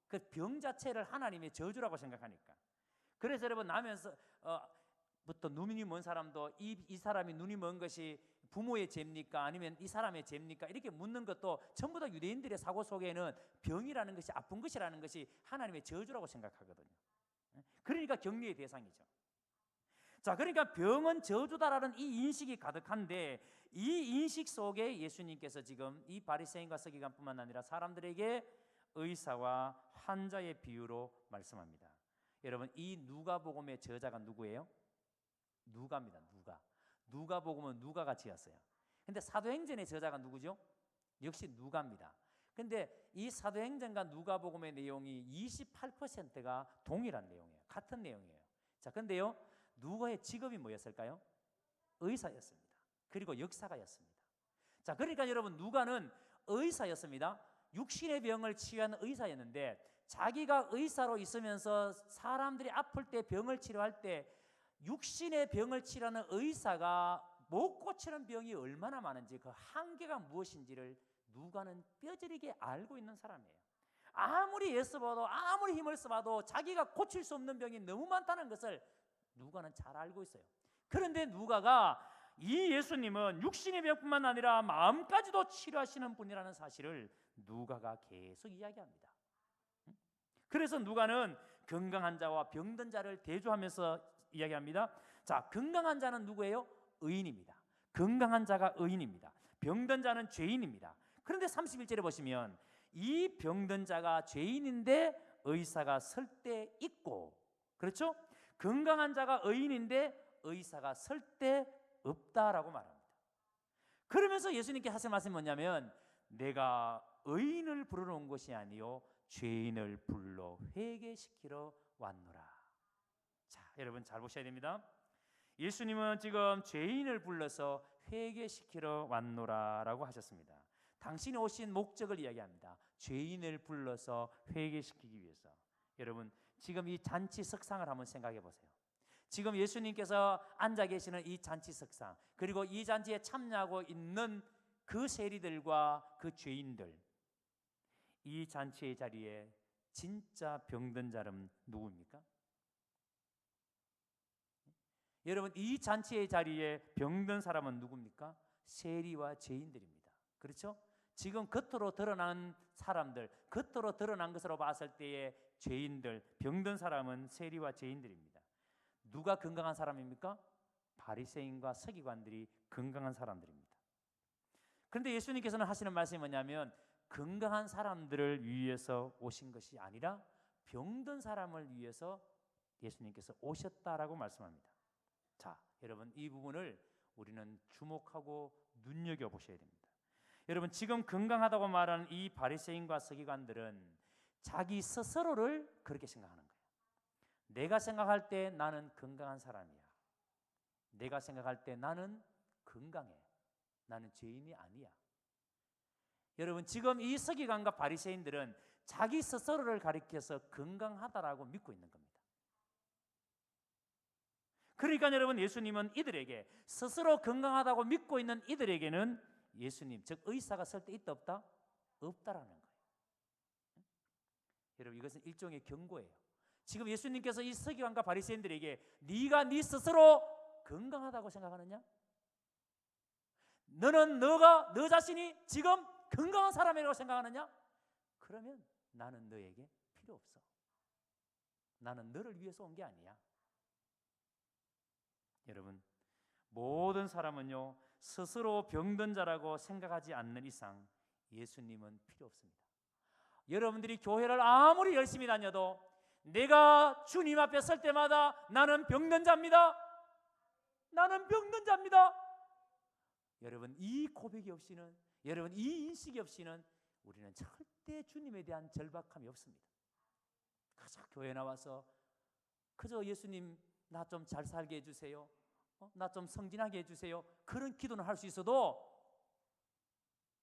그 병 자체를 하나님의 저주라고 생각하니까. 그래서 여러분 나면서부터 눈이 먼 사람도 이 사람이 눈이 먼 것이 부모의 죄입니까? 아니면 이 사람의 죄입니까? 이렇게 묻는 것도 전부 다 유대인들의 사고 속에는 병이라는 것이, 아픈 것이라는 것이 하나님의 저주라고 생각하거든요. 그러니까 격리의 대상이죠. 자, 그러니까 병은 저주다라는 이 인식이 가득한데 이 인식 속에 예수님께서 지금 이 바리새인과 서기관뿐만 아니라 사람들에게 의사와 환자의 비유로 말씀합니다. 여러분 이 누가복음의 저자가 누구예요? 누가입니다. 누가복음은 누가가 지었어요. 근데 사도행전의 저자가 누구죠? 역시 누가입니다. 근데 이 사도행전과 누가복음의 내용이 28%가 동일한 내용이에요. 같은 내용이에요. 자, 근데요, 누가의 직업이 뭐였을까요? 의사였습니다. 그리고 역사가였습니다. 자, 그러니까 여러분, 누가는 의사였습니다. 육신의 병을 치유하는 의사였는데, 자기가 의사로 있으면서 사람들이 아플 때, 병을 치료할 때 육신의 병을 치료하는 의사가 못 고치는 병이 얼마나 많은지, 그 한계가 무엇인지를 누가는 뼈저리게 알고 있는 사람이에요. 아무리 애써봐도, 아무리 힘을 써봐도 자기가 고칠 수 없는 병이 너무 많다는 것을 누가는 잘 알고 있어요. 그런데 누가가 이 예수님은 육신의 병뿐만 아니라 마음까지도 치료하시는 분이라는 사실을 누가가 계속 이야기합니다. 그래서 누가는 건강한 자와 병든 자를 대조하면서 이야기합니다. 자, 건강한 자는 누구예요? 의인입니다. 건강한 자가 의인입니다. 병든 자는 죄인입니다. 그런데 31절에 보시면 이 병든 자가 죄인인데 의사가 설 때 있고, 그렇죠? 건강한 자가 의인인데 의사가 설 때 없다라고 말합니다. 그러면서 예수님께 하신 말씀이 뭐냐면, 내가 의인을 부르러 온 것이 아니요 죄인을 불러 회개시키러 왔노라. 자, 여러분 잘 보셔야 됩니다. 예수님은 지금 죄인을 불러서 회개시키러 왔노라라고 하셨습니다. 당신이 오신 목적을 이야기합니다. 죄인을 불러서 회개시키기 위해서. 여러분, 지금 이 잔치 석상을 한번 생각해 보세요. 지금 예수님께서 앉아 계시는 이 잔치 석상, 그리고 이 잔치에 참여하고 있는 그 세리들과 그 죄인들, 이 잔치의 자리에 진짜 병든 자는 누구입니까? 여러분, 이 잔치의 자리에 병든 사람은 누굽니까? 세리와 죄인들입니다. 그렇죠? 지금 겉으로 드러난 사람들, 겉으로 드러난 것으로 봤을 때의 죄인들, 병든 사람은 세리와 죄인들입니다. 누가 건강한 사람입니까? 바리새인과 서기관들이 건강한 사람들입니다. 그런데 예수님께서는 하시는 말씀이 뭐냐면, 건강한 사람들을 위해서 오신 것이 아니라 병든 사람을 위해서 예수님께서 오셨다라고 말씀합니다. 자, 여러분, 이 부분을 우리는 주목하고 눈여겨보셔야 됩니다. 여러분, 지금 건강하다고 말하는 이 바리새인과 서기관들은 자기 스스로를 그렇게 생각하는 거예요. 내가 생각할 때 나는 건강한 사람이야. 내가 생각할 때 나는 건강해. 나는 죄인이 아니야. 여러분, 지금 이 서기관과 바리새인들은 자기 스스로를 가리켜서 건강하다라고 믿고 있는 겁니다. 그러니까 여러분, 예수님은 이들에게, 스스로 건강하다고 믿고 있는 이들에게는 예수님, 즉 의사가 설 때 있다 없다? 없다라는 거예요. 여러분, 이것은 일종의 경고예요. 지금 예수님께서 이 서기관과 바리새인들에게, 네가 네 스스로 건강하다고 생각하느냐? 너는 너 자신이 지금 건강한 사람이라고 생각하느냐? 그러면 나는 너에게 필요 없어. 나는 너를 위해서 온 게 아니야. 여러분, 모든 사람은요, 스스로 병든 자라고 생각하지 않는 이상 예수님은 필요 없습니다. 여러분들이 교회를 아무리 열심히 다녀도 내가 주님 앞에 설 때마다 나는 병든 자입니다. 나는 병든 자입니다. 여러분, 이 고백이 없이는, 여러분 이 인식이 없이는 우리는 절대 주님에 대한 절박함이 없습니다. 그저 교회 나와서 그저 예수님 나 좀 잘 살게 해주세요. 나 좀 성진하게 해주세요. 그런 기도는 할 수 있어도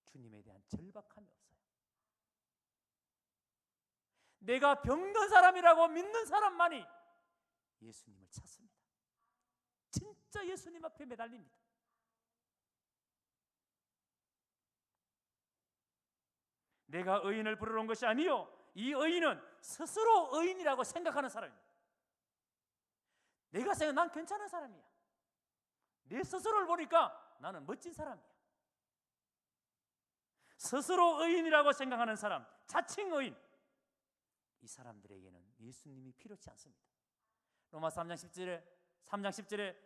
주님에 대한 절박함이 없어요. 내가 병든 사람이라고 믿는 사람만이 예수님을 찾습니다. 진짜 예수님 앞에 매달립니다. 내가 의인을 부르러 온 것이 아니요, 이 의인은 스스로 의인이라고 생각하는 사람입니다. 내가 생각, 난 괜찮은 사람이야. 내 스스로를 보니까 나는 멋진 사람이야. 스스로 의인이라고 생각하는 사람, 자칭 의인, 이 사람들에게는 예수님이 필요치 않습니다. 로마 3장 10절에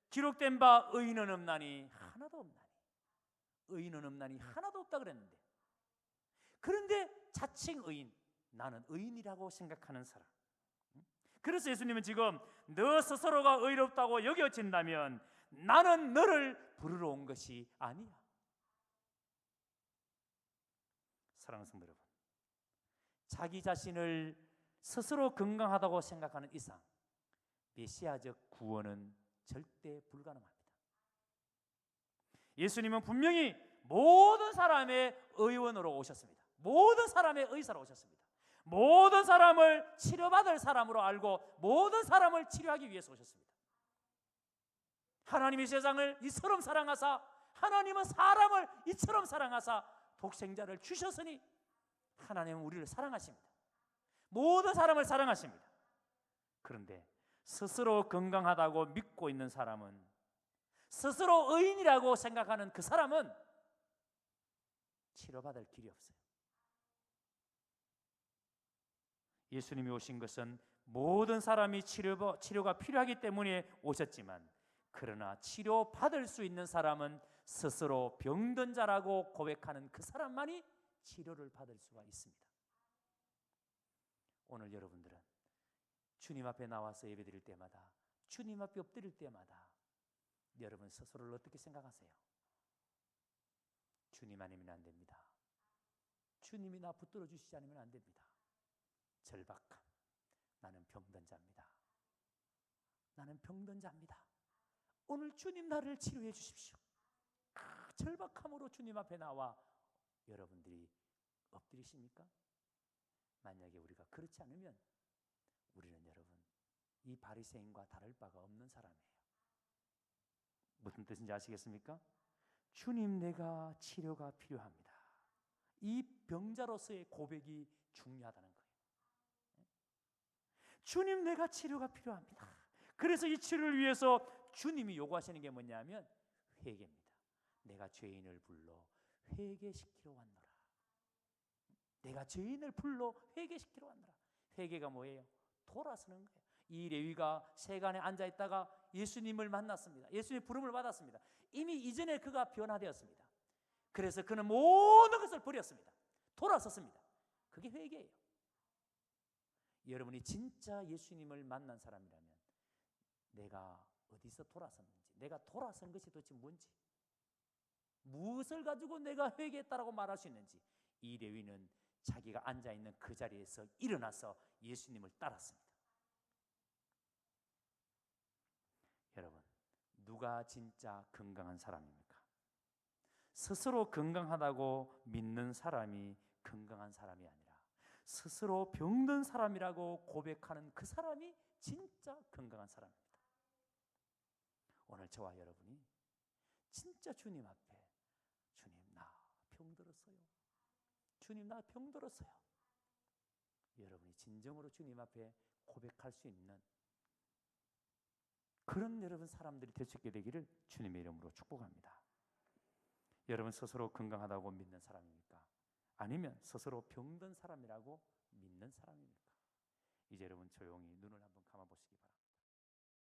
기록된 바 의인은 없나니 하나도 없나니, 의인은 없나니 하나도 없다 그랬는데, 그런데 자칭 의인, 나는 의인이라고 생각하는 사람. 그래서 예수님은 지금 너 스스로가 의롭다고 여겨진다면 나는 너를 부르러 온 것이 아니야. 사랑하는 성도 여러분, 자기 자신을 스스로 건강하다고 생각하는 이상 메시아적 구원은 절대 불가능합니다. 예수님은 분명히 모든 사람의 의원으로 오셨습니다. 모든 사람의 의사로 오셨습니다. 모든 사람을 치료받을 사람으로 알고 모든 사람을 치료하기 위해서 오셨습니다. 하나님이 세상을 이처럼 사랑하사, 하나님은 사람을 이처럼 사랑하사 독생자를 주셨으니 하나님은 우리를 사랑하십니다. 모든 사람을 사랑하십니다. 그런데 스스로 건강하다고 믿고 있는 사람은, 스스로 의인이라고 생각하는 그 사람은 치료받을 길이 없어요. 예수님이 오신 것은 모든 사람이 치료가 필요하기 때문에 오셨지만, 그러나 치료받을 수 있는 사람은 스스로 병든 자라고 고백하는 그 사람만이 치료를 받을 수가 있습니다. 오늘 여러분들은 주님 앞에 나와서 예배드릴 때마다, 주님 앞에 엎드릴 때마다 여러분 스스로를 어떻게 생각하세요? 주님 아니면 안 됩니다. 주님이 나 붙들어 주시지 않으면 안 됩니다. 절박함, 나는 병든 자입니다. 나는 병든 자입니다. 오늘 주님 나를 치료해 주십시오. 절박함으로 주님 앞에 나와 여러분들이 엎드리십니까? 만약에 우리가 그렇지 않으면 우리는 여러분 이 바리새인과 다를 바가 없는 사람이에요. 무슨 뜻인지 아시겠습니까? 주님, 내가 치료가 필요합니다. 이 병자로서의 고백이 중요하다는 거예요. 주님, 내가 치료가 필요합니다. 그래서 이 치료를 위해서 주님이 요구하시는 게 뭐냐면 회개입니다. 내가 죄인을 불러 회개시키러 왔노라. 내가 죄인을 불러 회개시키러 왔노라. 회개가 뭐예요? 돌아서는 거예요. 이 레위가 세간에 앉아 있다가 예수님을 만났습니다. 예수님의 부름을 받았습니다. 이미 이전에 그가 변화되었습니다. 그래서 그는 모든 것을 버렸습니다. 돌아섰습니다. 그게 회개예요. 여러분이 진짜 예수님을 만난 사람이라면 내가 어디서 돌아섰는지, 내가 돌아선 것이 도대체 뭔지, 무엇을 가지고 내가 회개했다라고 말할 수 있는지, 이 레위는 자기가 앉아있는 그 자리에서 일어나서 예수님을 따랐습니다. 여러분, 누가 진짜 건강한 사람입니까? 스스로 건강하다고 믿는 사람이 건강한 사람이 아니라 스스로 병든 사람이라고 고백하는 그 사람이 진짜 건강한 사람입니다. 오늘 저와 여러분이 진짜 주님 앞에, 주님 나 병들었어요, 주님 나 병들었어요, 여러분이 진정으로 주님 앞에 고백할 수 있는 그런 여러분 사람들이 될 수 있게 되기를 주님의 이름으로 축복합니다. 여러분 스스로 건강하다고 믿는 사람입니까? 아니면 스스로 병든 사람이라고 믿는 사람입니까? 이제 여러분 조용히 눈을 한번 감아보시기